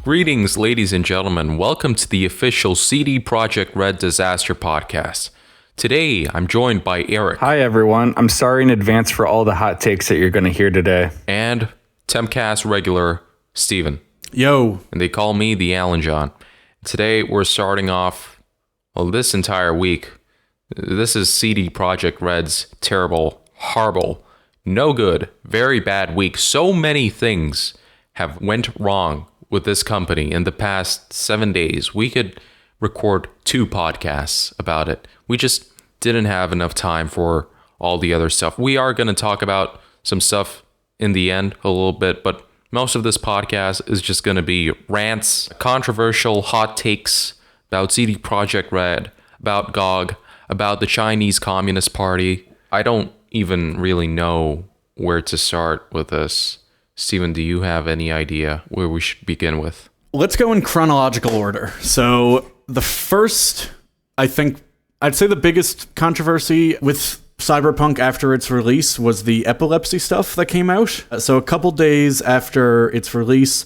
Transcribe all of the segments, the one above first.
Greetings, ladies and gentlemen. Welcome to the official CD Projekt Red Disaster Podcast. Today, I'm joined by Eric. Hi, everyone. I'm sorry in advance for all the hot takes that you're going to hear today. And Tempcast regular, Steven. Yo. And they call me the Alan John. Today, we're starting off, this entire week. This is CD Projekt Red's terrible, horrible, no good, very bad week. So many things have went wrong with this company in the past 7 days. We could record 2 podcasts about it. We just didn't have enough time for all the other stuff. We are going to talk about some stuff in the end a little bit, but most of this podcast is just going to be rants, controversial hot takes about CD Projekt Red, about GOG, about the Chinese Communist Party. I don't even really know where to start with this. Steven, do you have any idea where we should begin with? Let's go in chronological order. So the first, I'd say the biggest controversy with Cyberpunk after its release was the epilepsy stuff that came out. So a couple days after its release,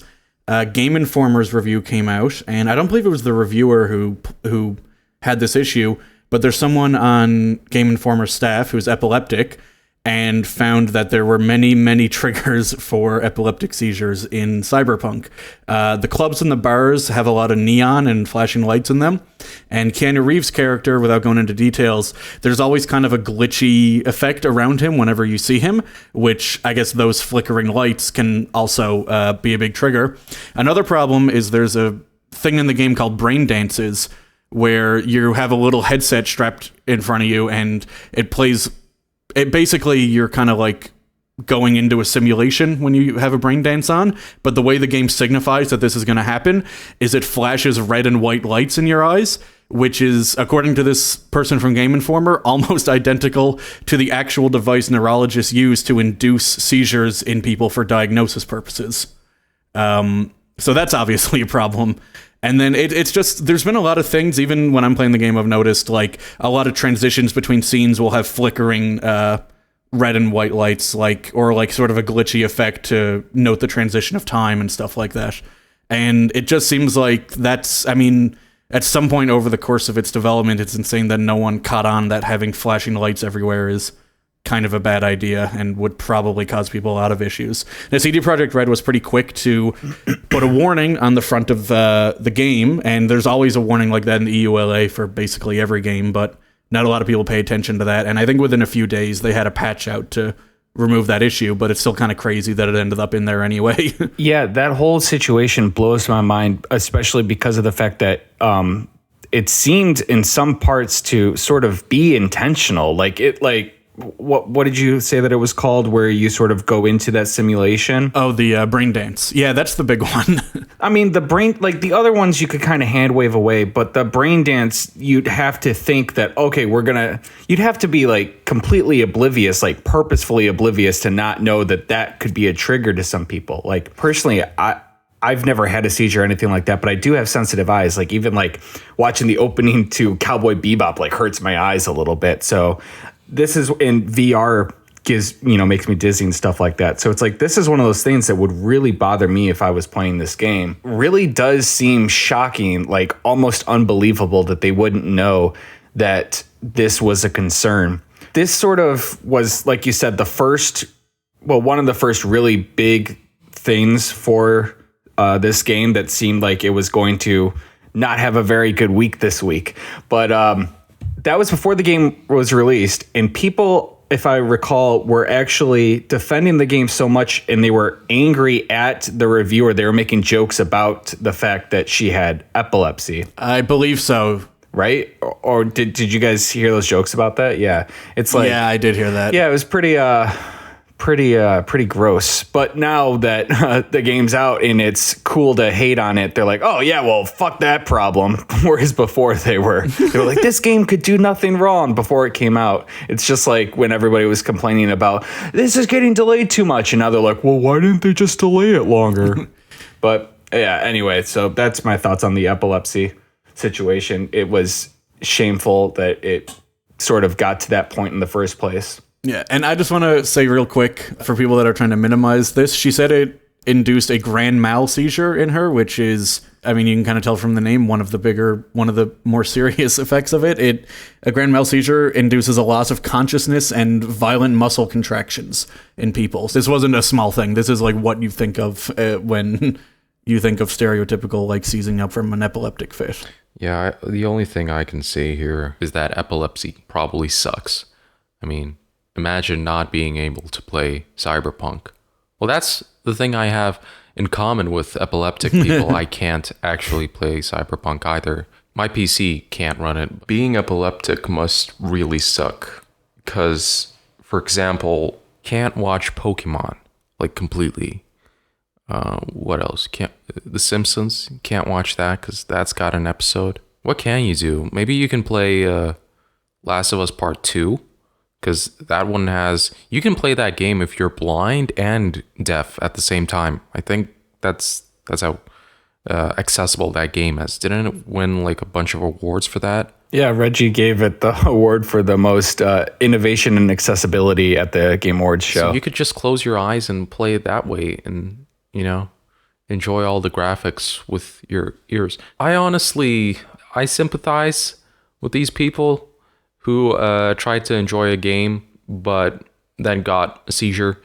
Game Informer's review came out, and I don't believe it was the reviewer who had this issue, but there's someone on Game Informer's staff who's epileptic and found that there were many, many triggers for epileptic seizures in Cyberpunk. The clubs and the bars have a lot of neon and flashing lights in them. And Keanu Reeves' character, without going into details, there's always kind of a glitchy effect around him whenever you see him, which I guess those flickering lights can also be a big trigger. Another problem is there's a thing in the game called brain dances, where you have a little headset strapped in front of you and it plays... basically, you're kind of like going into a simulation when you have a brain dance on, but the way the game signifies that this is going to happen is it flashes red and white lights in your eyes, which is, according to this person from Game Informer, almost identical to the actual device neurologists use to induce seizures in people for diagnosis purposes. So that's obviously a problem. And then it's just, there's been a lot of things, even when I'm playing the game, I've noticed, like, a lot of transitions between scenes will have flickering red and white lights, or sort of a glitchy effect to note the transition of time and stuff like that. And it just seems like at some point over the course of its development, it's insane that no one caught on that having flashing lights everywhere is kind of a bad idea and would probably cause people a lot of issues. Now, CD Projekt Red was pretty quick to put a warning on the front of the game, and there's always a warning like that in the EULA for basically every game, but not a lot of people pay attention to that, and I think within a few days they had a patch out to remove that issue, but it's still kind of crazy that it ended up in there anyway. Yeah, that whole situation blows my mind, especially because of the fact that it seemed in some parts to sort of be intentional. What did you say that it was called, where you sort of go into that simulation? Oh, the brain dance. Yeah, that's the big one. I mean, the brain, like the other ones you could kind of hand wave away, but the brain dance, you'd have to think that, okay, you'd have to be like completely oblivious, like purposefully oblivious to not know that could be a trigger to some people. Like personally, I've never had a seizure or anything like that, but I do have sensitive eyes. Like even like watching the opening to Cowboy Bebop like hurts my eyes a little bit. So this is in VR makes me dizzy and stuff like that. So it's like, this is one of those things that would really bother me if I was playing this game. Really does seem shocking, like almost unbelievable that they wouldn't know that this was a concern. This sort of was, like you said, one of the first really big things for this game that seemed like it was going to not have a very good week this week. But that was before the game was released, and people, if I recall, were actually defending the game so much, and they were angry at the reviewer. They were making jokes about the fact that she had epilepsy. I believe so. Right? Or did you guys hear those jokes about that? Yeah. It's like, yeah, I did hear that. Yeah, it was pretty gross. But now that the game's out and it's cool to hate on it, they're like, oh yeah, well, fuck that problem. Whereas before they were like, this game could do nothing wrong before it came out. It's just like when everybody was complaining about this is getting delayed too much, and now they're like, well, why didn't they just delay it longer? But yeah, anyway, so that's my thoughts on the epilepsy situation. It was shameful that it sort of got to that point in the first place. Yeah, and I just want to say real quick, for people that are trying to minimize this, she said it induced a grand mal seizure in her, which is, I mean, you can kind of tell from the name, one of the more serious effects of it. A grand mal seizure induces a loss of consciousness and violent muscle contractions in people. This wasn't a small thing. This is like what you think of when you think of stereotypical, like, seizing up from an epileptic fit. Yeah, the only thing I can say here is that epilepsy probably sucks. I mean, imagine not being able to play Cyberpunk. Well, that's the thing I have in common with epileptic people. I can't actually play Cyberpunk either. My PC can't run it. Being epileptic must really suck. Because, for example, can't watch Pokemon, like, completely. What else? The Simpsons? Can't watch that because that's got an episode. What can you do? Maybe you can play Last of Us Part 2. Because that one you can play that game if you're blind and deaf at the same time. I think that's how accessible that game is. Didn't it win like a bunch of awards for that? Yeah, Reggie gave it the award for the most innovation and accessibility at the Game Awards show. So you could just close your eyes and play it that way and, enjoy all the graphics with your ears. I sympathize with these people who tried to enjoy a game but then got a seizure.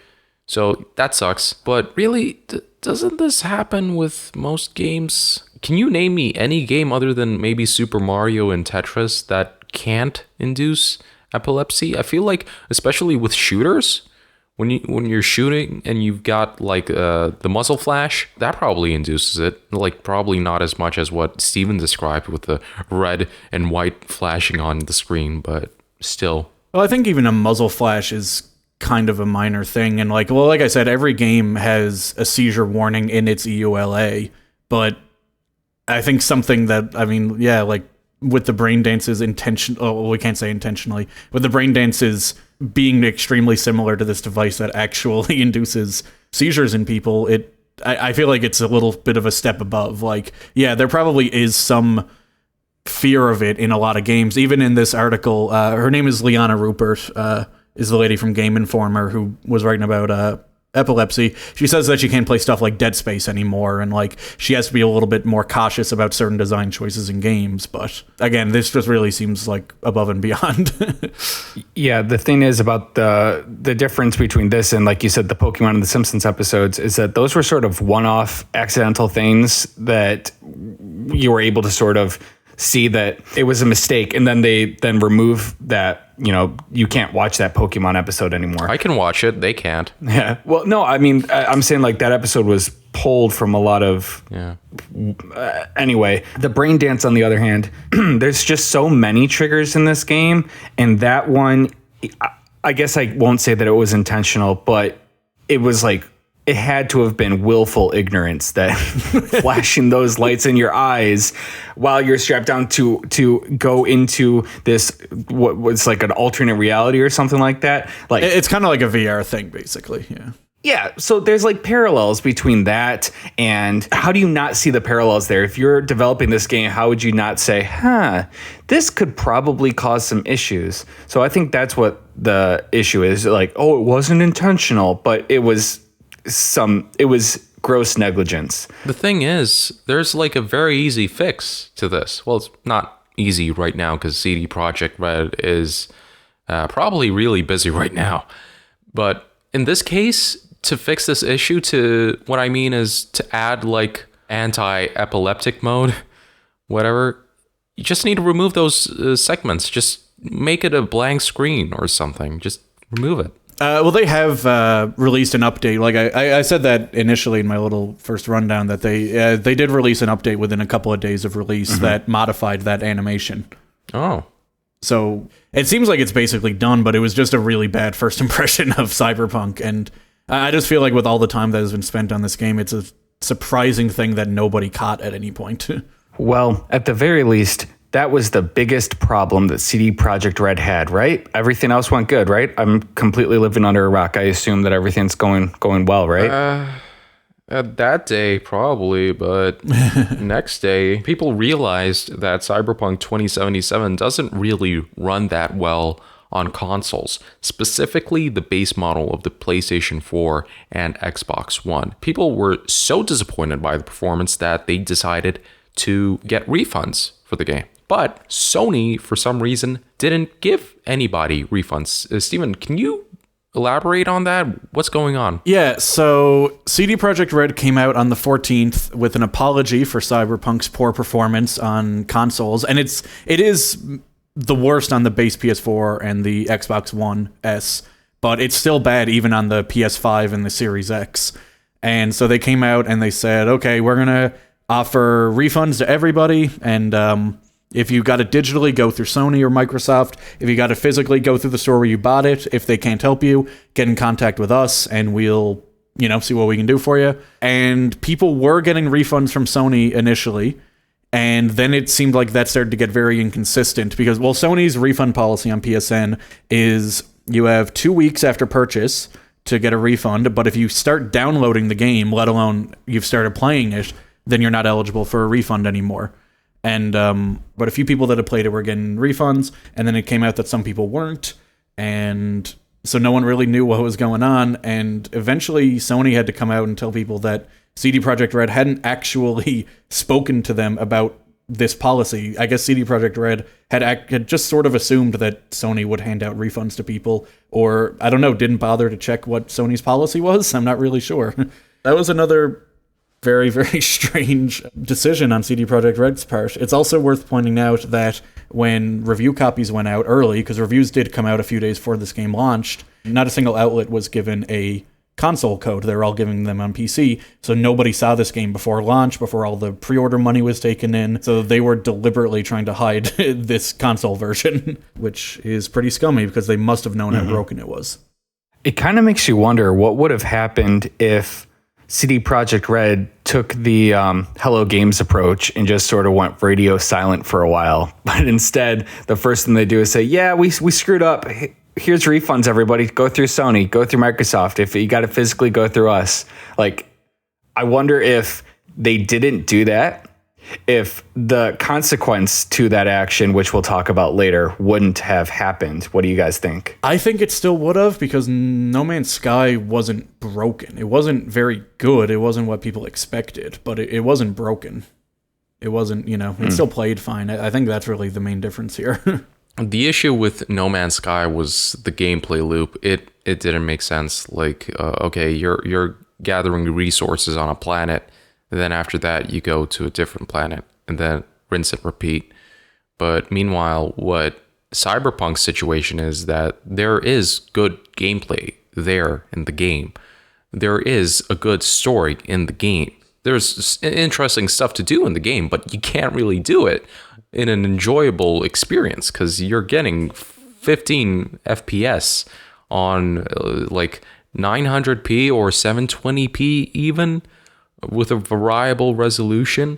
So that sucks. But really, doesn't this happen with most games? Can you name me any game other than maybe Super Mario and Tetris that can't induce epilepsy? I feel like, especially with shooters, when you're shooting and you've got like the muzzle flash, that probably induces it. Like, probably not as much as what Steven described with the red and white flashing on the screen, but still. Well, I think even a muzzle flash is kind of a minor thing. And like I said, every game has a seizure warning in its EULA, but I think something that, like with the brain dances we can't say intentionally, with the brain dances being extremely similar to this device that actually induces seizures in people, I feel like it's a little bit of a step above. Like, yeah, there probably is some fear of it in a lot of games. Even in this article, her name is Liana Rupert, is the lady from Game Informer who was writing about epilepsy. She says that she can't play stuff like Dead Space anymore, and like she has to be a little bit more cautious about certain design choices in games. But again, this just really seems like above and beyond. Yeah, the thing is about the difference between this and, like you said, the Pokemon and the Simpsons episodes is that those were sort of one-off accidental things that you were able to sort of see that it was a mistake, and then they remove that. You can't watch that Pokemon episode anymore. I can watch it. They can't. Yeah. Well, no, I mean, I'm saying like that episode was pulled from a lot of. Yeah. Anyway, the brain dance, on the other hand, there's just so many triggers in this game, and that one, I guess I won't say that it was intentional, but it was like, it had to have been willful ignorance that flashing those lights in your eyes while you're strapped down to go into this, what was like an alternate reality or something like that. Like, it's kind of like a VR thing, basically. Yeah. Yeah. So there's like parallels between that, and how do you not see the parallels there? If you're developing this game, how would you not say, this could probably cause some issues? So I think that's what the issue is. Like, oh, it wasn't intentional, but it was gross negligence. The thing is, there's like a very easy fix to this. Well, it's not easy right now because CD Projekt Red is probably really busy right now. But in this case, to fix this issue, what I mean is to add like anti-epileptic mode, whatever, you just need to remove those segments. Just make it a blank screen or something. Just remove it. Well, they have released an update. Like I said that initially in my little first rundown, that they did release an update within a couple of days of release that modified that animation. Oh. So it seems like it's basically done, but it was just a really bad first impression of Cyberpunk. And I just feel like with all the time that has been spent on this game, it's a surprising thing that nobody caught at any point. Well, at the very least, that was the biggest problem that CD Projekt Red had, right? Everything else went good, right? I'm completely living under a rock. I assume that everything's going well, right? That day, probably, but next day, people realized that Cyberpunk 2077 doesn't really run that well on consoles, specifically the base model of the PlayStation 4 and Xbox One. People were so disappointed by the performance that they decided to get refunds for the game. But Sony, for some reason, didn't give anybody refunds. Steven, can you elaborate on that? What's going on? Yeah, so CD Projekt Red came out on the 14th with an apology for Cyberpunk's poor performance on consoles, and it is the worst on the base PS4 and the Xbox One S, but it's still bad even on the PS5 and the Series X. And so they came out and they said, okay, we're going to offer refunds to everybody, and if you got it digitally, go through Sony or Microsoft. If you got it physically, go through the store where you bought it. If they can't help you, get in contact with us and we'll, see what we can do for you. And people were getting refunds from Sony initially. And then it seemed like that started to get very inconsistent because, Sony's refund policy on PSN is you have 2 weeks after purchase to get a refund. But if you start downloading the game, let alone you've started playing it, then you're not eligible for a refund anymore. And but a few people that had played it were getting refunds, and then it came out that some people weren't, and so no one really knew what was going on. And eventually, Sony had to come out and tell people that CD Projekt Red hadn't actually spoken to them about this policy. I guess CD Projekt Red had just sort of assumed that Sony would hand out refunds to people, or I don't know, didn't bother to check what Sony's policy was. I'm not really sure. That was another very, very strange decision on CD Projekt Red's part. It's also worth pointing out that when review copies went out early, because reviews did come out a few days before this game launched, not a single outlet was given a console code. They were all giving them on PC, so nobody saw this game before launch, before all the pre-order money was taken in, so they were deliberately trying to hide this console version, which is pretty scummy because they must have known how broken it was. It kind of makes you wonder what would have happened if CD Projekt Red took the Hello Games approach and just sort of went radio silent for a while. But instead, the first thing they do is say, yeah, we screwed up. Here's refunds, everybody. Go through Sony. Go through Microsoft. If you got to physically go through us. Like, I wonder if they didn't do that, if the consequence to that action, which we'll talk about later, wouldn't have happened. What do you guys think? I think it still would have, because No Man's Sky wasn't broken. It wasn't very good. It wasn't what people expected, but it wasn't broken. It wasn't, it still played fine. I think that's really the main difference here. The issue with No Man's Sky was the gameplay loop. It didn't make sense. Like, okay, you're gathering resources on a planet, and then after that, you go to a different planet, and then rinse and repeat. But meanwhile, what Cyberpunk's situation is that there is good gameplay there in the game. There is a good story in the game. There's interesting stuff to do in the game, but you can't really do it in an enjoyable experience because you're getting 15 FPS on like 900p or 720p even, with a variable resolution.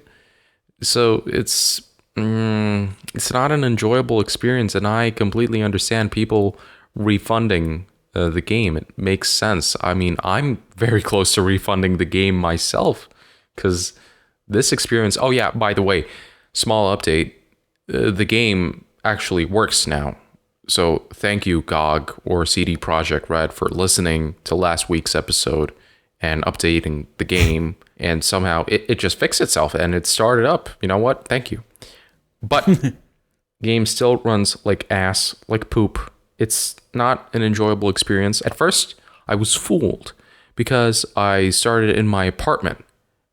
So it's not an enjoyable experience, and I completely understand people refunding the game. It makes sense. I mean, I'm very close to refunding the game myself because this experience... Oh yeah, by the way, small update. The game actually works now. So thank you, GOG or CD Projekt Red, for listening to last week's episode and updating the game, and somehow it just fixed itself and it started up. You know what? Thank you. But game still runs like ass, like poop. It's not an enjoyable experience. At first, I was fooled because I started in my apartment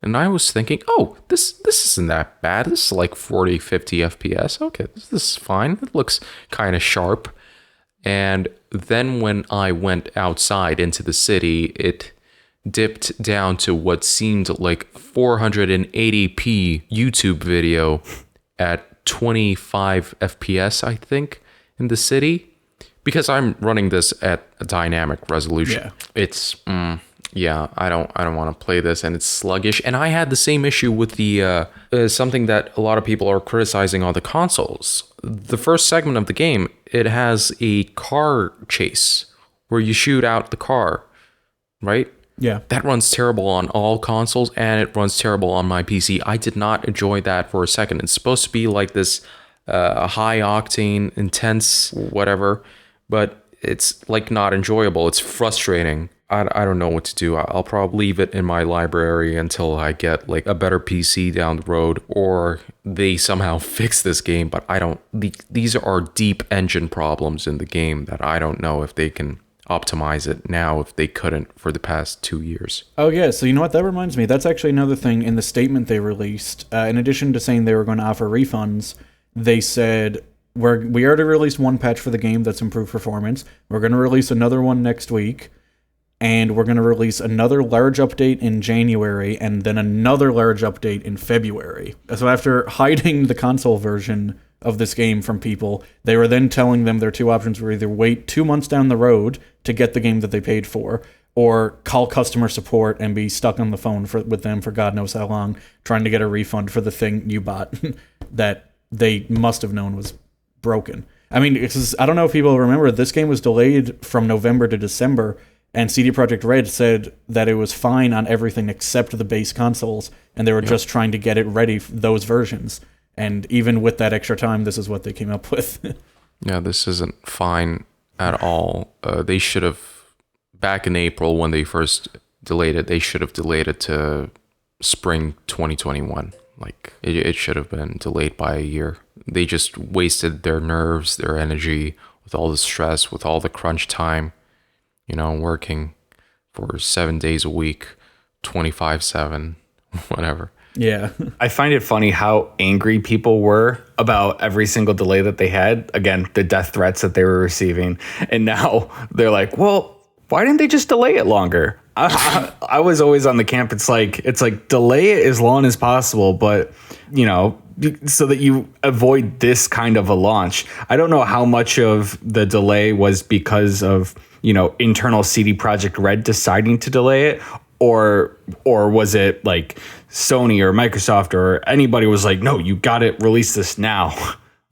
and I was thinking, oh, this isn't that bad. This is like 40, 50 FPS. Okay, this is fine. It looks kind of sharp. And then when I went outside into the city, it dipped down to what seemed like 480p YouTube video at 25 FPS, I think, in the city, because I'm running this at a dynamic resolution. Yeah. It's I don't want to play this, and it's sluggish. And I had the same issue with the something that a lot of people are criticizing on the consoles. The first segment of the game, it has a car chase where you shoot out the car, right? Yeah. That runs terrible on all consoles, and it runs terrible on my PC. I did not enjoy that for a second. It's supposed to be like this high octane, intense, whatever. but it's like not enjoyable. It's frustrating. I don't know what to do. I'll probably leave it in my library until I get like a better PC down the road, or they somehow fix this game. But I don't. These are deep engine problems in the game that I don't know if they can optimize it now if they couldn't for the past 2 years. Oh yeah, so you know what, that reminds me. That's actually another thing in the statement they released. In addition to saying they were going to offer refunds, they said we already released one patch for the game that's improved performance. We're going to release another one next week. And we're going to release another large update in January and then another large update in February. So after hiding the console version of this game from people, they were then telling them their two options were either wait 2 months down the road to get the game that they paid for, or call customer support and be stuck on the phone with them for God knows how long, trying to get a refund for the thing you bought that they must have known was broken. I mean, I don't know if people remember, this game was delayed from November to December, and CD Projekt Red said that it was fine on everything except the base consoles, and they were just trying to get it ready for those versions. And even with that extra time, this is what they came up with. Yeah, this isn't fine at all. They should have, back in April when they first delayed it, they should have delayed it to spring 2021. Like, it should have been delayed by a year. They just wasted their nerves, their energy, with all the stress, with all the crunch time. You know, working for 7 days a week, 24/7, whatever. Yeah. I find it funny how angry people were about every single delay that they had. Again, the death threats that they were receiving. And now they're like, well, why didn't they just delay it longer? I was always on the camp. It's like delay it as long as possible, but you know, so that you avoid this kind of a launch. I don't know how much of the delay was because of, you know, internal CD Projekt Red deciding to delay it, or was it like Sony or Microsoft or anybody was like, no, you got to release this now.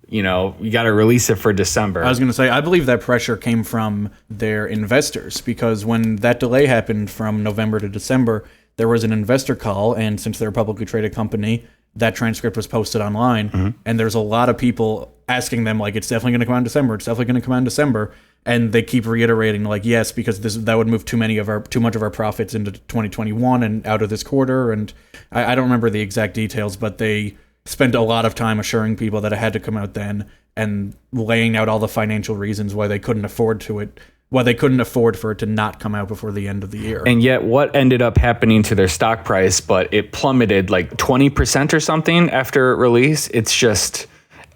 You know, you got to release it for December. I was going to say, I believe that pressure came from their investors, because when that delay happened from November to December, there was an investor call, and since they're a publicly traded company, that transcript was posted online, and there's a lot of people asking them, like, it's definitely going to come out in December, it's definitely going to come out in December, and they keep reiterating, like, yes, because that would move too much of our profits into 2021 and out of this quarter, and I don't remember the exact details, but they spent a lot of time assuring people that it had to come out then, and laying out all the financial reasons why they couldn't afford for it to not come out before the end of the year. And yet what ended up happening to their stock price, but it plummeted like 20% or something after release. It's just,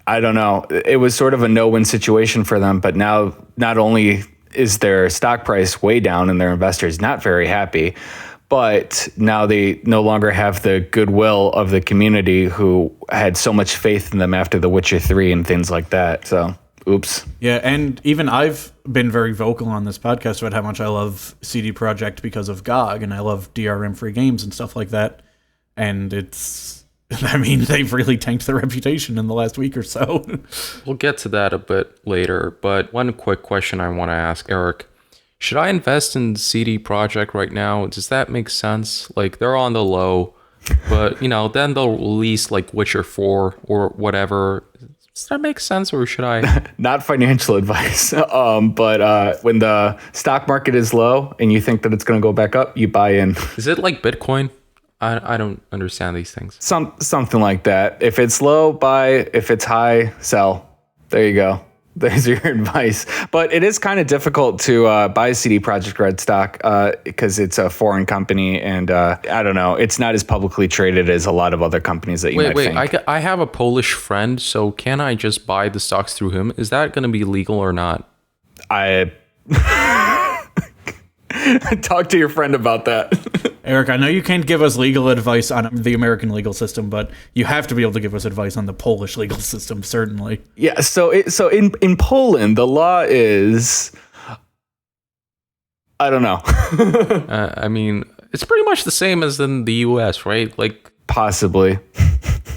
I don't know. It was sort of a no-win situation for them, but now not only is their stock price way down and their investors not very happy, but now they no longer have the goodwill of the community who had so much faith in them after The Witcher 3 and things like that. So, oops. Yeah, and even I've been very vocal on this podcast about how much I love CD Projekt because of GOG, and I love DRM-free games and stuff like that. And they've really tanked their reputation in the last week or so. We'll get to that a bit later, but one quick question I want to ask Eric. Should I invest in CD Projekt right now? Does that make sense? Like, they're on the low, but, you know, then they'll release, like, Witcher 4 or whatever. Does that make sense, or should I? Not financial advice, but when the stock market is low and you think that it's going to go back up, you buy in. Is it like Bitcoin? I don't understand these things. Something like that. If it's low, buy. If it's high, sell. There you go. There's your advice. But it is kind of difficult to buy CD Projekt Red stock because it's a foreign company, and I don't know. It's not as publicly traded as a lot of other companies that you might think. I have a Polish friend, so can I just buy the stocks through him? Is that going to be legal or not? I talk to your friend about that. Eric, I know you can't give us legal advice on the American legal system, but you have to be able to give us advice on the Polish legal system, certainly. Yeah, so in Poland, the law is, I don't know. I mean, it's pretty much the same as in the US, right? Like, possibly.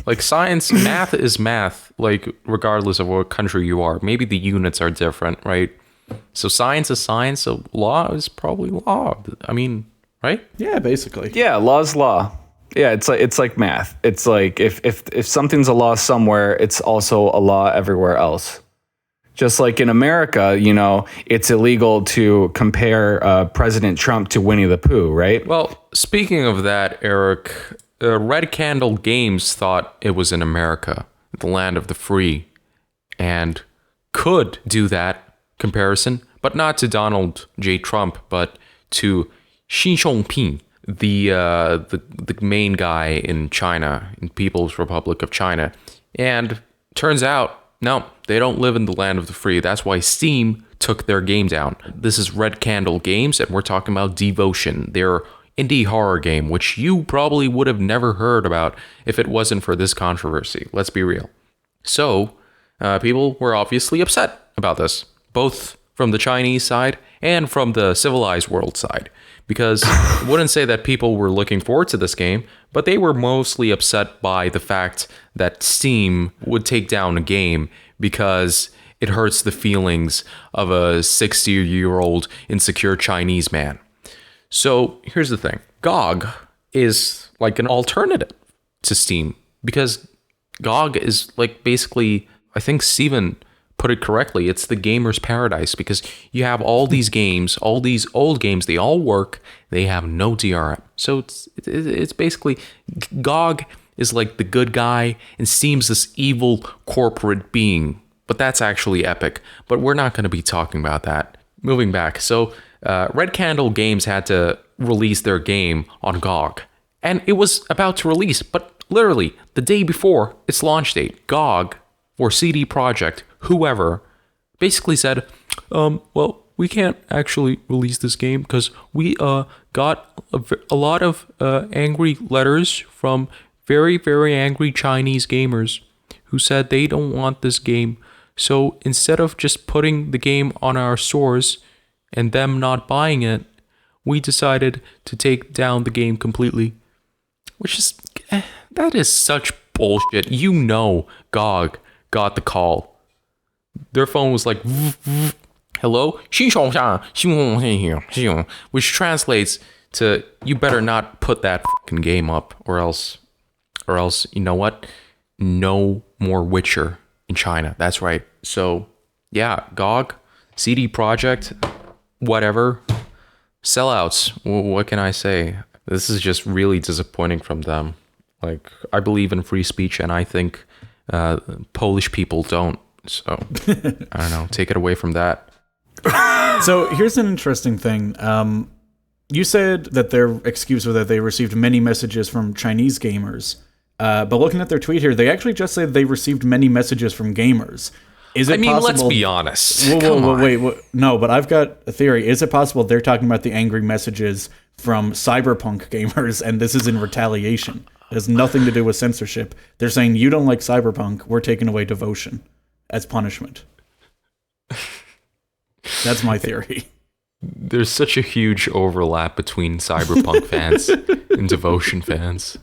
Like, science, math is math, like, regardless of what country you are. Maybe the units are different, right? So science is science, so law is probably law. I mean, right? Yeah, basically. Yeah, law's law. Yeah, it's like math. It's like if something's a law somewhere, it's also a law everywhere else. Just like in America, it's illegal to compare President Trump to Winnie the Pooh, right? Well, speaking of that, Eric, Red Candle Games thought it was in America, the land of the free, and could do that comparison, but not to Donald J. Trump, but to Xi Jinping, the main guy in China, in People's Republic of China. And turns out, no, they don't live in the land of the free. That's why Steam took their game down. This is Red Candle Games, and we're talking about Devotion, their indie horror game, which you probably would have never heard about if it wasn't for this controversy. Let's be real. So, people were obviously upset about this, both from the Chinese side and from the civilized world side. Because I wouldn't say that people were looking forward to this game, but they were mostly upset by the fact that Steam would take down a game because it hurts the feelings of a 60-year-old insecure Chinese man. So here's the thing. GOG is like an alternative to Steam because GOG is like basically, I think Steven put it correctly, it's the gamer's paradise because you have all these games, all these old games, they all work, they have no DRM. So it's basically, GOG is like the good guy and Steam's this evil corporate being. But that's actually Epic. But we're not going to be talking about that. Moving back. So Red Candle Games had to release their game on GOG. And it was about to release, but literally the day before its launch date, GOG or CD Projekt, whoever, basically said, well, we can't actually release this game because we got a lot of angry letters from very, very angry Chinese gamers who said they don't want this game. So instead of just putting the game on our stores and them not buying it, we decided to take down the game completely. Which is, that is such bullshit. GOG got the call. Their phone was like, hello? Which translates to, you better not put that fucking game up or else, you know what? No more Witcher in China. That's right. So, yeah, GOG, CD Projekt, whatever, sellouts. What can I say? This is just really disappointing from them. Like, I believe in free speech, and I think Polish people don't. So, I don't know. Take it away from that. So, here's an interesting thing. You said that their excuse was that they received many messages from Chinese gamers. But looking at their tweet here, they actually just said they received many messages from gamers. Is it possible? Let's be honest. Wait. No, but I've got a theory. Is it possible they're talking about the angry messages from Cyberpunk gamers, and this is in retaliation? It has nothing to do with censorship. They're saying, you don't like Cyberpunk, we're taking away Devotion as punishment. That's my theory. There's such a huge overlap between Cyberpunk fans and Devotion fans.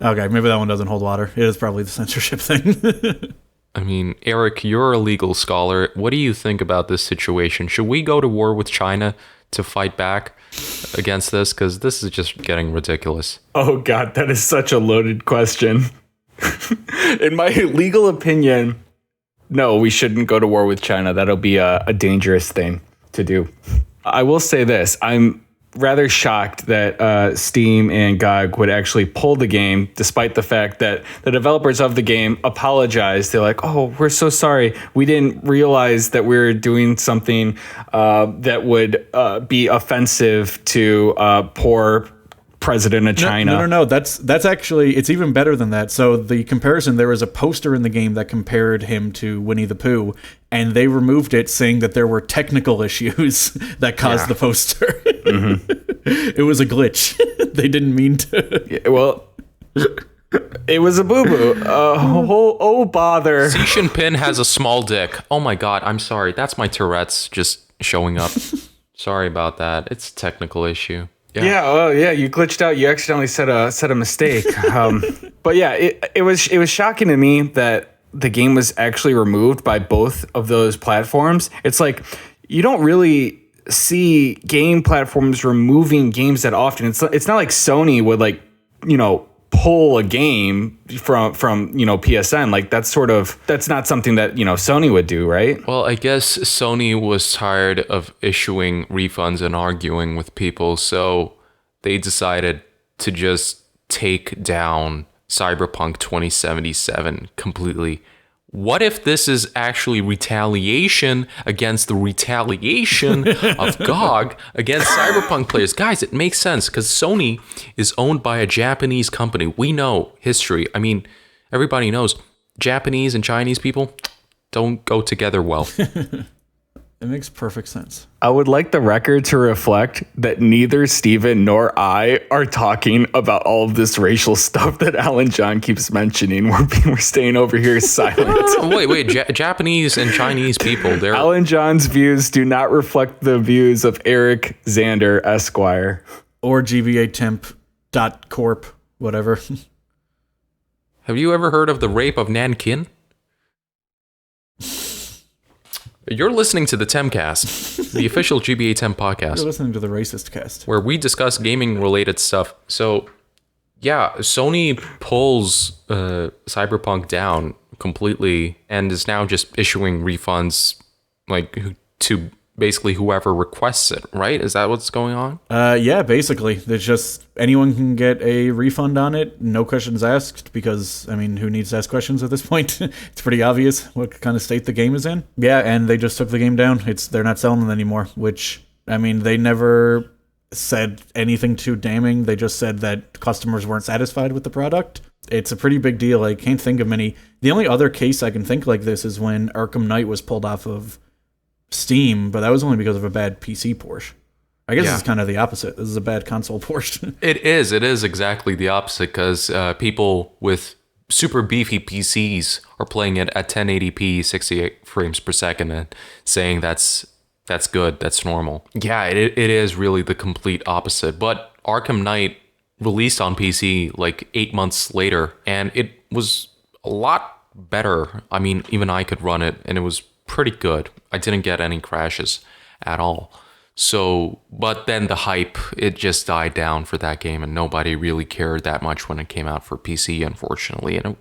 Okay, maybe that one doesn't hold water. It is probably the censorship thing. I mean, Eric, you're a legal scholar. What do you think about this situation? Should we go to war with China to fight back against this? Because this is just getting ridiculous. Oh, God, that is such a loaded question. In my legal opinion, no, we shouldn't go to war with China. That'll be a dangerous thing to do. I will say this. I'm rather shocked that Steam and GOG would actually pull the game, despite the fact that the developers of the game apologized. They're like, oh, we're so sorry. We didn't realize that we were doing something that would be offensive to poor president of China. No. That's actually, it's even better than that. So the comparison, there was a poster in the game that compared him to Winnie the Pooh, and they removed it saying that there were technical issues that caused the poster. Mm-hmm. It was a glitch. They didn't mean to. Yeah, well, it was a boo-boo. Oh, bother. Xi Jinping has a small dick. Oh my God, I'm sorry. That's my Tourette's just showing up. Sorry about that. It's a technical issue. Yeah. You glitched out. You accidentally said a mistake. But yeah, it was shocking to me that the game was actually removed by both of those platforms. It's like you don't really see game platforms removing games that often. It's not like Sony would pull a game from PSN. Like that's not something that Sony would do, right? Well, I guess Sony was tired of issuing refunds and arguing with people, so they decided to just take down Cyberpunk 2077 completely. What if this is actually retaliation against the retaliation of GOG against Cyberpunk players? Guys, it makes sense because Sony is owned by a Japanese company. We know history. I mean, everybody knows Japanese and Chinese people don't go together well. It makes perfect sense. I would like the record to reflect that neither Steven nor I are talking about all of this racial stuff that Alan John keeps mentioning. We're staying over here silent. Wait. Japanese and Chinese people, they're... Alan John's views do not reflect the views of Eric Xander Esquire. Or GBAtemp.corp, whatever. Have you ever heard of the rape of Nankin? You're listening to the Tempcast, the official GBAtemp podcast. You're listening to the Racist Cast, where we discuss gaming-related stuff. So, yeah, Sony pulls Cyberpunk down completely and is now just issuing refunds to basically whoever requests it, right? Is that what's going on? Yeah, basically. There's just anyone can get a refund on it, no questions asked, because, I mean, who needs to ask questions at this point? It's pretty obvious what kind of state the game is in. Yeah, and they just took the game down. They're not selling it anymore, which, I mean, they never said anything too damning. They just said that customers weren't satisfied with the product. It's a pretty big deal. I can't think of many. The only other case I can think like this is when Arkham Knight was pulled off of Steam, but that was only because of a bad PC port. I guess it's kind of the opposite. This is a bad console port. It is exactly the opposite because people with super beefy PCs are playing it at 1080p 68 frames per second and saying that's good, that's normal. Yeah, it is really the complete opposite. But Arkham Knight released on PC like 8 months later, and it was a lot better. I mean, even I could run it, and it was pretty good. I didn't get any crashes at all. So, but then the hype, it just died down for that game, and nobody really cared that much when it came out for PC, unfortunately. And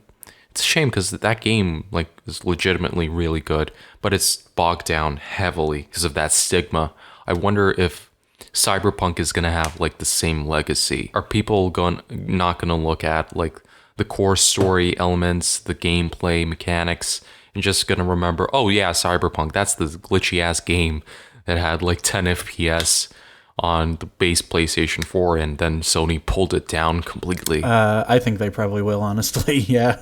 it's a shame because that game is legitimately really good, but it's bogged down heavily because of that stigma. I wonder if Cyberpunk is going to have the same legacy. Are people not going to look at the core story elements, the gameplay mechanics, and just going to remember, oh yeah, Cyberpunk, that's the glitchy ass game that had 10 FPS on the base PlayStation 4, and then Sony pulled it down completely. I think they probably will, honestly. Yeah.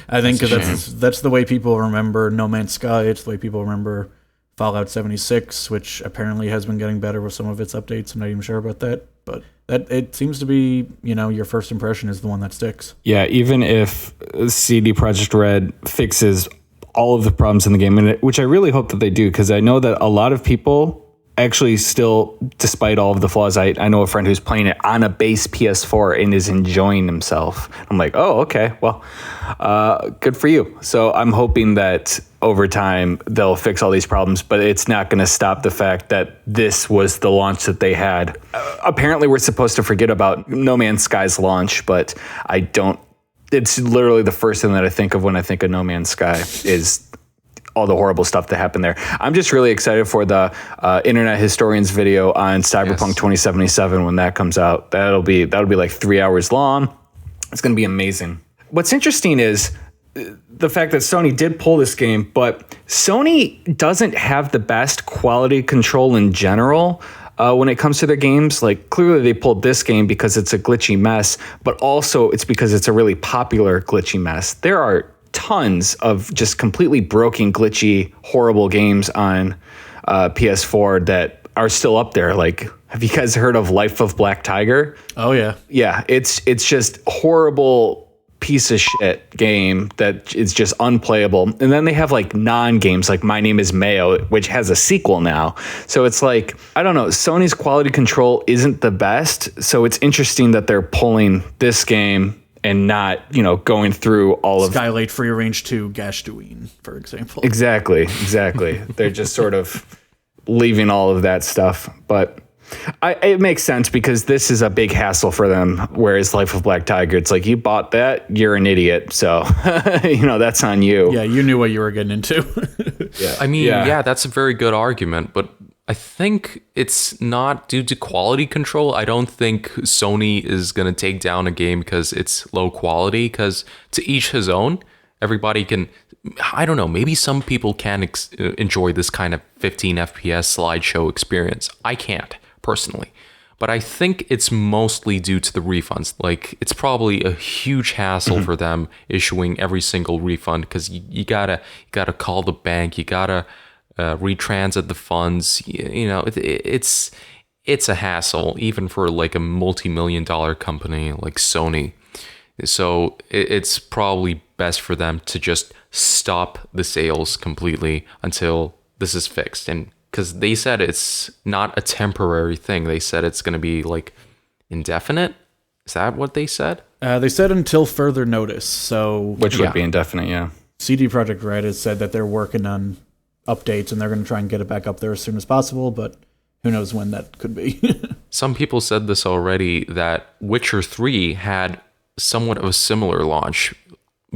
I think that's the way people remember No Man's Sky. It's the way people remember Fallout 76, which apparently has been getting better with some of its updates. I'm not even sure about that, but it seems to be, your first impression is the one that sticks. Yeah, even if CD Projekt Red fixes all of the problems in the game, which I really hope that they do, because I know that a lot of people actually still, despite all of the flaws, I know a friend who's playing it on a base PS4 and is enjoying himself. I'm like, oh, okay, well, good for you. So I'm hoping that over time they'll fix all these problems, but it's not going to stop the fact that this was the launch that they had. Apparently we're supposed to forget about No Man's Sky's launch, but I don't. It's literally the first thing that I think of when I think of No Man's Sky is all the horrible stuff that happened there. I'm just really excited for the Internet Historian's video on Cyberpunk 2077 when that comes out. That'll be 3 hours long. It's going to be amazing. What's interesting is the fact that Sony did pull this game, but Sony doesn't have the best quality control in general. When it comes to their games, clearly they pulled this game because it's a glitchy mess, but also it's because it's a really popular glitchy mess. There are tons of just completely broken, glitchy, horrible games on PS4 that are still up there. Have you guys heard of Life of Black Tiger? Oh yeah. Yeah, it's just horrible piece of shit game that is just unplayable. And then they have non-games like My Name is Mayo, which has a sequel now. So it's I don't know, Sony's quality control isn't the best. So it's interesting that they're pulling this game and not, going through all of Skylight Free Range 2 Gashtuin, for example. Exactly. They're just sort of leaving all of that stuff. But It makes sense because this is a big hassle for them. Whereas Life of Black Tiger, it's like, you bought that, you're an idiot. So, that's on you. Yeah, you knew what you were getting into. Yeah. I mean, yeah, that's a very good argument, but I think it's not due to quality control. I don't think Sony is going to take down a game because it's low quality, because to each his own. Everybody can, I don't know, maybe some people can enjoy this kind of 15 FPS slideshow experience. I can't, personally. But I think it's mostly due to the refunds. Like, it's probably a huge hassle for them issuing every single refund, because you gotta call the bank, you gotta retransit the funds. It's a hassle, even for like a multi-million-dollar company like Sony. So it's probably best for them to just stop the sales completely until this is fixed. And because they said it's not a temporary thing, they said it's going to be like indefinite. Is that what they said? They said until further notice. So which would be indefinite, yeah. CD Projekt Red has said that they're working on updates and they're going to try and get it back up there as soon as possible, but who knows when that could be. Some people said this already, that Witcher 3 had somewhat of a similar launch,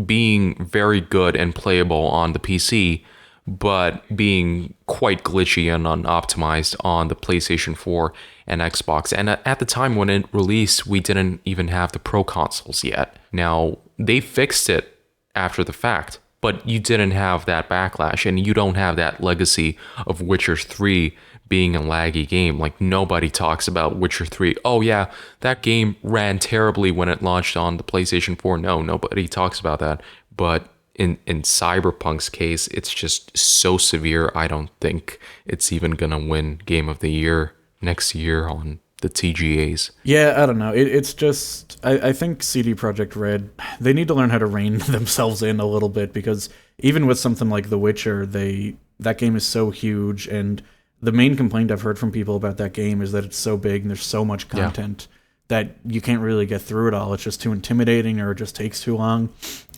being very good and playable on the PC, but being quite glitchy and unoptimized on the PlayStation 4 and Xbox. And at the time when it released, we didn't even have the Pro consoles yet. Now, they fixed it after the fact, but you didn't have that backlash, and you don't have that legacy of Witcher 3 being a laggy game. Like, nobody talks about Witcher 3. Oh yeah, that game ran terribly when it launched on the PlayStation 4. No, nobody talks about that. But in Cyberpunk's case, it's just so severe, I don't think it's even gonna win Game of the Year next year on the TGAs. Yeah, I don't know. It's just, I think CD Projekt Red, they need to learn how to rein themselves in a little bit, because even with something like The Witcher, that game is so huge, and the main complaint I've heard from people about that game is that it's so big and there's so much content that you can't really get through it all. It's just too intimidating, or it just takes too long.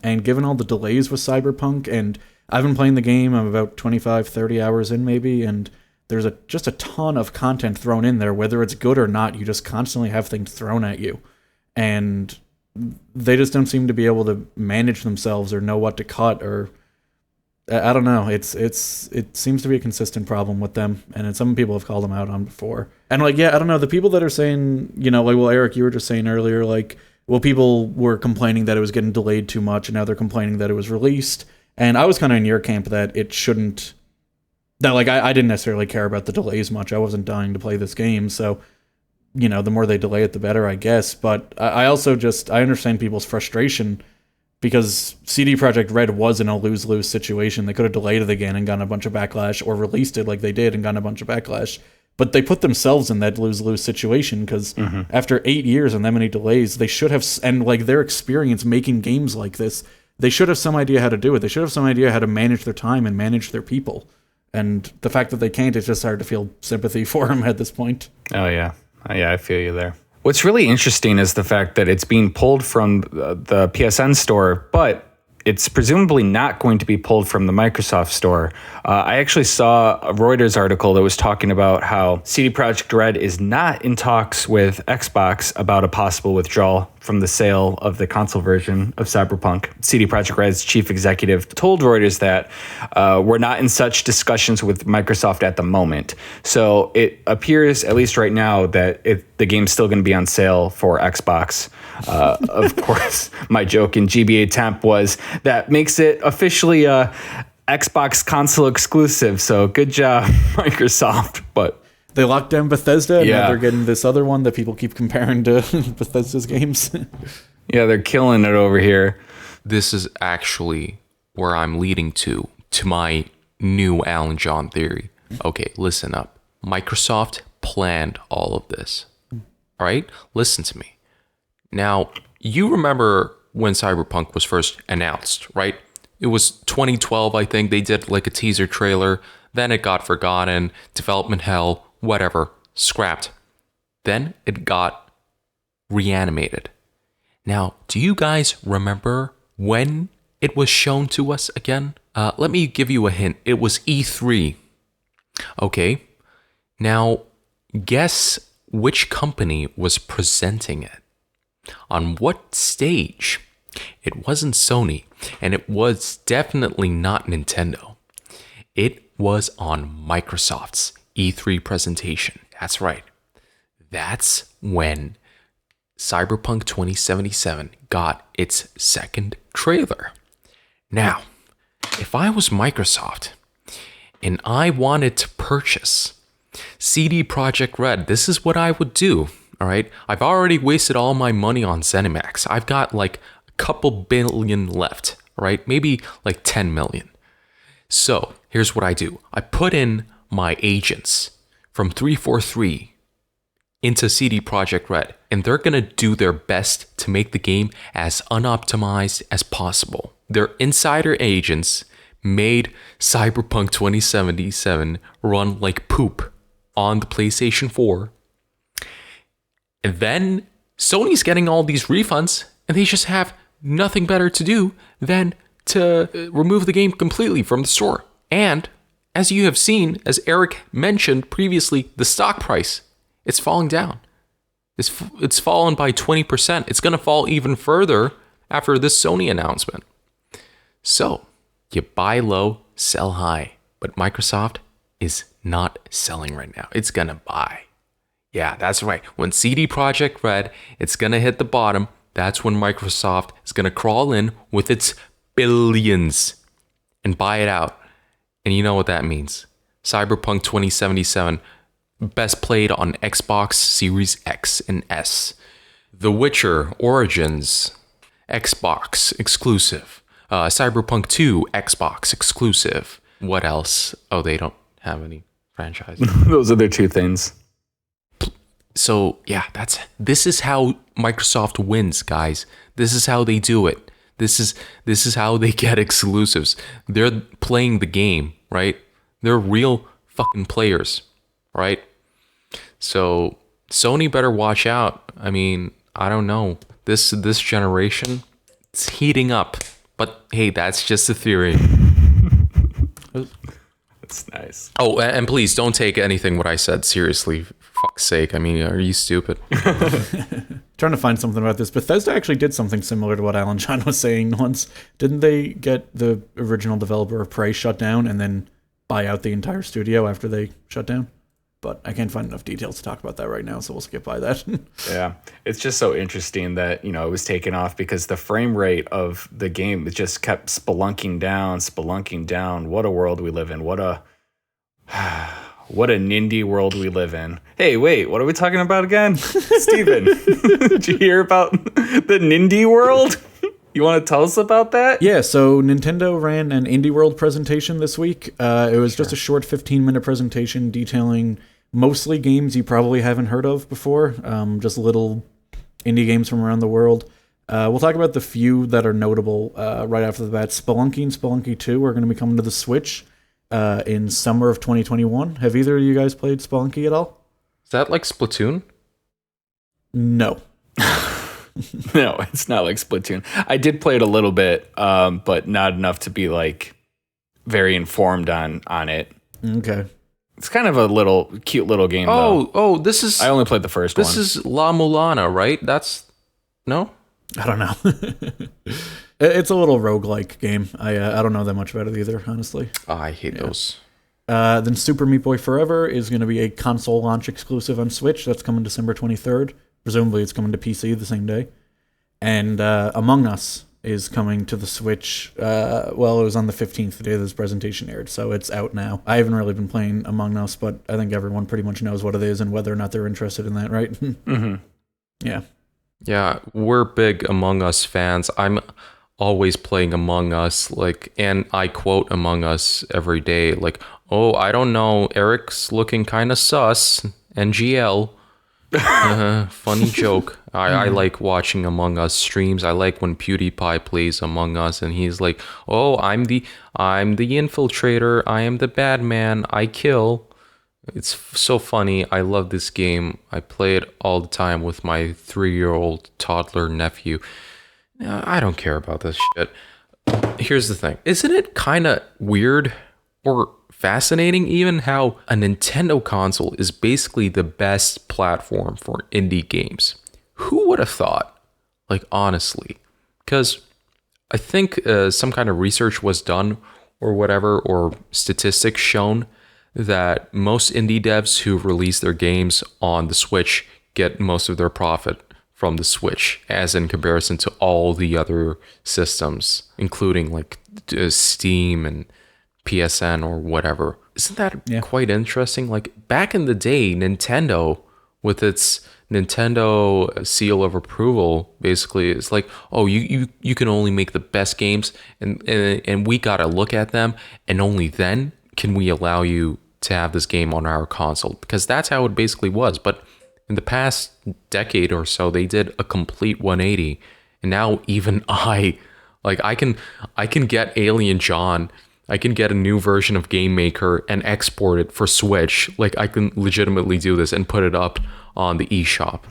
And given all the delays with Cyberpunk, and I've been playing the game, I'm about 25, 30 hours in maybe, and there's just a ton of content thrown in there. Whether it's good or not, you just constantly have things thrown at you. And they just don't seem to be able to manage themselves or know what to cut, or I don't know. It seems to be a consistent problem with them, and some people have called them out on before. And I don't know, the people that are saying, Eric, you were just saying earlier, people were complaining that it was getting delayed too much, and now they're complaining that it was released. And I was kind of in your camp that it shouldn't. That I didn't necessarily care about the delays much. I wasn't dying to play this game, so the more they delay it, the better, I guess. But I also I understand people's frustration, because CD Projekt Red was in a lose-lose situation. They could have delayed it again and gotten a bunch of backlash, or released it like they did and gotten a bunch of backlash. But they put themselves in that lose-lose situation, because after 8 years and that many delays, they should have, and their experience making games like this, they should have some idea how to do it. They should have some idea how to manage their time and manage their people. And the fact that they can't, it's just hard to feel sympathy for them at this point. Oh, yeah. I feel you there. What's really interesting is the fact that it's being pulled from the PSN store, but it's presumably not going to be pulled from the Microsoft store. I actually saw a Reuters article that was talking about how CD Projekt Red is not in talks with Xbox about a possible withdrawal from the sale of the console version of Cyberpunk. CD Projekt Red's chief executive told Reuters that we're not in such discussions with Microsoft at the moment. So it appears, at least right now, that the game's still going to be on sale for Xbox. Of course, my joke in GBAtemp was that makes it officially a Xbox console exclusive. So good job, Microsoft. But they locked down Bethesda, and now they're getting this other one that people keep comparing to Bethesda's games. Yeah, they're killing it over here. This is actually where I'm leading to my new Alan John theory. Okay, listen up. Microsoft planned all of this. All right? Listen to me. Now, you remember when Cyberpunk was first announced, right? It was 2012, I think. They did a teaser trailer. Then it got forgotten. Development hell. Whatever. Scrapped. Then it got reanimated. Now, do you guys remember when it was shown to us again? Let me give you a hint. It was E3. Okay. Now, guess which company was presenting it. On what stage? It wasn't Sony, and it was definitely not Nintendo. It was on Microsoft's E3 presentation. That's right. That's when Cyberpunk 2077 got its second trailer. Now, if I was Microsoft and I wanted to purchase CD Projekt Red, this is what I would do. All right. I've already wasted all my money on ZeniMax. I've got like a couple billion left, right? Maybe like 10 million. So here's what I do. I put in my agents from 343 into CD Projekt Red, and they're going to do their best to make the game as unoptimized as possible. Their insider agents made Cyberpunk 2077 run like poop on the PlayStation 4. And then Sony's getting all these refunds, and they just have nothing better to do than to remove the game completely from the store. And as you have seen, as Eric mentioned previously, the stock price, it's falling down. It's fallen by 20%. It's going to fall even further after this Sony announcement. So you buy low, sell high. But Microsoft is not selling right now. It's going to buy. Yeah, that's right. When CD Projekt Red, it's going to hit the bottom. That's when Microsoft is going to crawl in with its billions and buy it out. And you know what that means. Cyberpunk 2077, best played on Xbox Series X and S. The Witcher Origins, Xbox exclusive. Cyberpunk 2, Xbox exclusive. What else? Oh, they don't have any franchise. Those are their two things. So yeah, this is how Microsoft wins, guys. This is how they do it. This is how they get exclusives. They're playing the game, right? They're real fucking players, right? So Sony better watch out. I mean, I don't know. This generation, it's heating up. But hey, that's just a theory. That's nice. Oh, and please don't take anything what I said seriously. For fuck's sake. I mean, are you stupid? Trying to find something about this. Bethesda actually did something similar to what Alan John was saying once. Didn't they get the original developer of Prey shut down and then buy out the entire studio after they shut down? But I can't find enough details to talk about that right now, so we'll skip by that. Yeah, it's just so interesting that, you know, it was taken off because the frame rate of the game, it just kept spelunking down. What a world we live in. What a Nindie world we live in. Hey, wait, what are we talking about again? Steven, did you hear about the Nindie world? You want to tell us about that? Yeah, so Nintendo ran an Indie World presentation this week. It was just a short 15-minute presentation detailing mostly games you probably haven't heard of before, just little indie games from around the world. We'll talk about the few that are notable right after the bat. Spelunky and Spelunky 2 are going to be coming to the Switch in summer of 2021. Have either of you guys played Spelunky at all? Is that like Splatoon? No. No, it's not like Splatoon. I did play it a little bit, but not enough to be like very informed on it. Okay. It's kind of a cute little game. Though. This is. I only played the first one. This is La Mulana, right? That's no. I don't know. It's a little roguelike game. I don't know that much about it either, honestly. Oh, I hate those. Then Super Meat Boy Forever is going to be a console launch exclusive on Switch. That's coming December 23rd. Presumably it's coming to PC the same day. And Among Us is coming to the Switch. Well, it was on the 15th, the day this presentation aired, so it's out now. I haven't really been playing Among Us, but I think everyone pretty much knows what it is and whether or not they're interested in that, right? Mm-hmm. Yeah. Yeah, we're big Among Us fans. I'm always playing Among Us, and I quote Among Us every day, oh, I don't know, Eric's looking kind of sus, NGL. Funny joke. I like watching Among Us streams. I like when PewDiePie plays Among Us and he's like, oh, I'm the infiltrator, I am the bad man, I kill. It's so funny. I love this game. I play it all the time with my 3-year-old toddler nephew. I don't care about this shit. Here's the thing. Isn't it kind of weird or fascinating even how a Nintendo console is basically the best platform for indie games. Who would have thought? Like, honestly. Because I think some kind of research was done or whatever, or statistics shown that most indie devs who release their games on the Switch get most of their profit from the Switch, as in comparison to all the other systems, including like Steam and PSN or whatever. Isn't that quite interesting? Like back in the day, Nintendo, with its Nintendo seal of approval, basically it's like, oh, you can only make the best games, and we gotta look at them, and only then can we allow you to have this game on our console, because that's how it basically was. But in the past decade or so, they did a complete 180, and now even I can get Alien John, I can get a new version of Game Maker and export it for Switch. Like, I can legitimately do this and put it up on the eShop.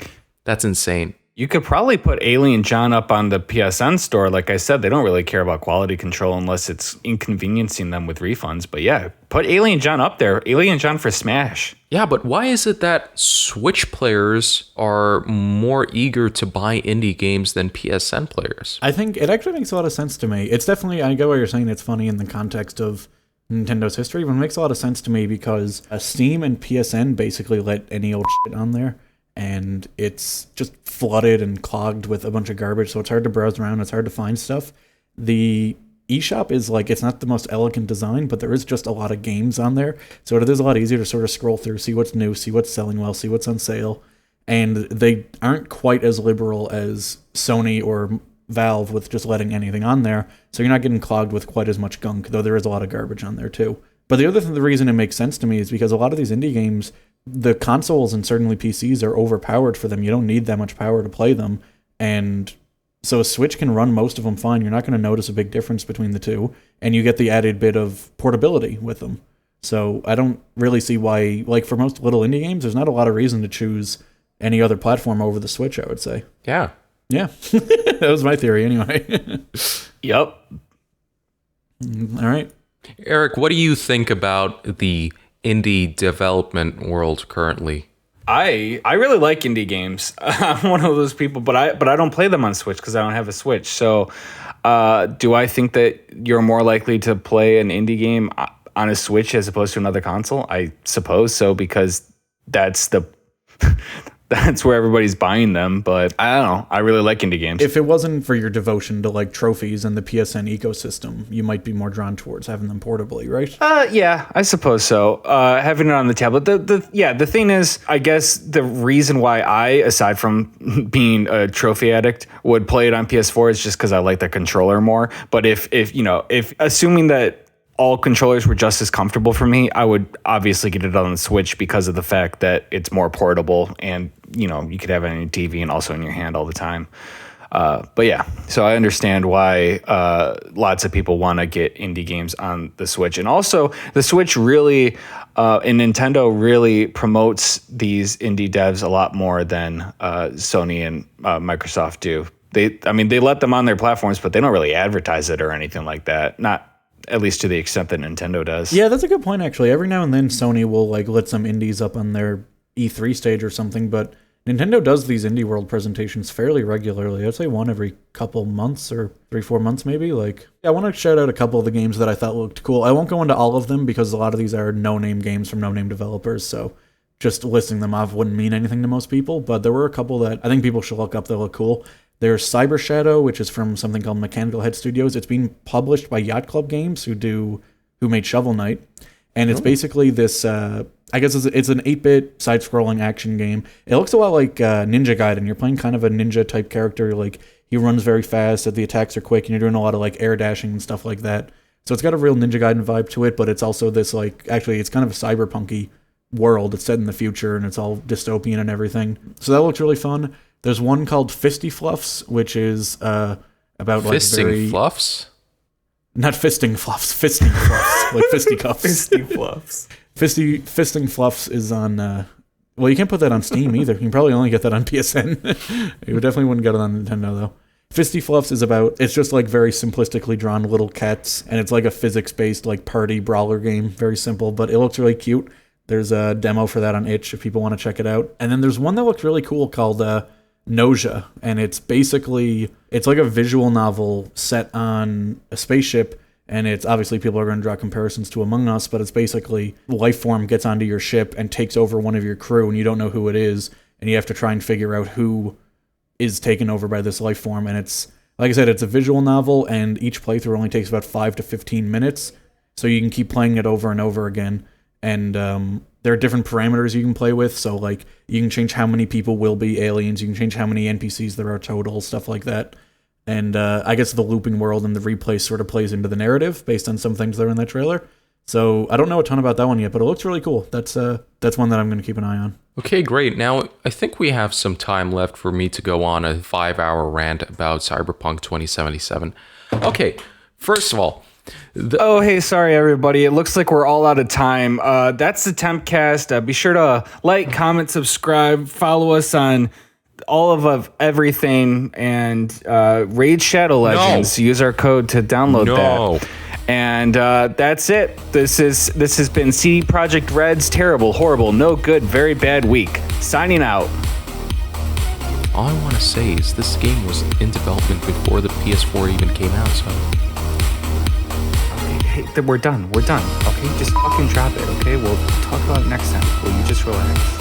That's insane. You could probably put Alien John up on the PSN store. Like I said, they don't really care about quality control unless it's inconveniencing them with refunds. But yeah, put Alien John up there. Alien John for Smash. Yeah, but why is it that Switch players are more eager to buy indie games than PSN players? I think it actually makes a lot of sense to me. It's definitely, I get what you're saying, it's funny in the context of Nintendo's history, but it makes a lot of sense to me because Steam and PSN basically let any old shit on there. And it's just flooded and clogged with a bunch of garbage, so it's hard to browse around, it's hard to find stuff. The eShop is like, it's not the most elegant design, but there is just a lot of games on there, so it is a lot easier to sort of scroll through, see what's new, see what's selling well, see what's on sale. And they aren't quite as liberal as Sony or Valve with just letting anything on there, so you're not getting clogged with quite as much gunk, though there is a lot of garbage on there too. But the reason it makes sense to me is because a lot of these indie games, the consoles and certainly PCs are overpowered for them. You don't need that much power to play them. And so a Switch can run most of them fine. You're not going to notice a big difference between the two. And you get the added bit of portability with them. So I don't really see why, like for most little indie games, there's not a lot of reason to choose any other platform over the Switch, I would say. Yeah. Yeah. That was my theory anyway. Yep. All right. Eric, what do you think about the indie development world currently? I really like indie games. I'm one of those people, but I don't play them on Switch because I don't have a Switch. So do I think that you're more likely to play an indie game on a Switch as opposed to another console? I suppose so, because that's where everybody's buying them. But I don't know. I really like indie games. If it wasn't for your devotion to like trophies and the PSN ecosystem, you might be more drawn towards having them portably, right? Yeah, I suppose so. Having it on the tablet. The thing is, I guess the reason why I, aside from being a trophy addict, would play it on PS4 is just because I like the controller more. But if assuming that all controllers were just as comfortable for me, I would obviously get it on the Switch because of the fact that it's more portable and, you could have it on your TV and also in your hand all the time. But yeah, so I understand why lots of people want to get indie games on the Switch. And also the Switch really, and Nintendo really promotes these indie devs a lot more than Sony and Microsoft do. They let them on their platforms, but they don't really advertise it or anything like that. Not at least to the extent that Nintendo does. Yeah, that's a good point, actually. Every now and then Sony will like let some indies up on their E3 stage or something, but Nintendo does these Indie World presentations fairly regularly. I'd say one every couple months or 3-4 months maybe. I want to shout out a couple of the games that I thought looked cool. I won't go into all of them because a lot of these are no-name games from no-name developers, so just listing them off wouldn't mean anything to most people, but there were a couple that I think people should look up that look cool. There's Cyber Shadow, which is from something called Mechanical Head Studios. It's being published by Yacht Club Games, who made Shovel Knight. And it's basically this, I guess it's an 8-bit side-scrolling action game. It looks a lot like Ninja Gaiden. You're playing kind of a ninja-type character. Like, he runs very fast, the attacks are quick, and you're doing a lot of, like, air dashing and stuff like that. So it's got a real Ninja Gaiden vibe to it, but it's also this, like, actually, it's kind of a cyberpunk-y world. It's set in the future, and it's all dystopian and everything. So that looks really fun. There's one called Fisty Fluffs, which is about like Fisting Fluffs? Not fisting fluffs, fisting fluffs, like fisticuffs. Fisting Fluffs. Fisting Fluffs is on. Well, you can't put that on Steam either. You can probably only get that on PSN. You definitely wouldn't get it on Nintendo though. Fisty Fluffs is about, it's just like very simplistically drawn little cats, and it's like a physics-based like party brawler game. Very simple, but it looks really cute. There's a demo for that on itch if people want to check it out. And then there's one that looks really cool called Nausea, and it's like a visual novel set on a spaceship, and it's obviously people are going to draw comparisons to Among Us, but it's basically life form gets onto your ship and takes over one of your crew, and you don't know who it is, and you have to try and figure out who is taken over by this life form. And it's, like I said, it's a visual novel, and each playthrough only takes about 5 to 15 minutes, so you can keep playing it over and over again. And there are different parameters you can play with, so like you can change how many people will be aliens, you can change how many NPCs there are total, stuff like that. And I guess the looping world and the replay sort of plays into the narrative based on some things that are in that trailer. So I don't know a ton about that one yet, but it looks really cool. That's one that I'm going to keep an eye on. Okay, great. Now, I think we have some time left for me to go on a 5-hour rant about Cyberpunk 2077. Okay, first of all, oh, hey, sorry, everybody. It looks like we're all out of time. That's the Tempcast. Be sure to like, comment, subscribe, follow us on all of everything, and Raid Shadow Legends. Use our code to download that. And that's it. This has been CD Projekt Red's terrible, horrible, no good, very bad week. Signing out. All I want to say is this game was in development before the PS4 even came out, so... Hey, we're done. Okay, just fucking drop it, okay? We'll talk about it next time. Will you just relax?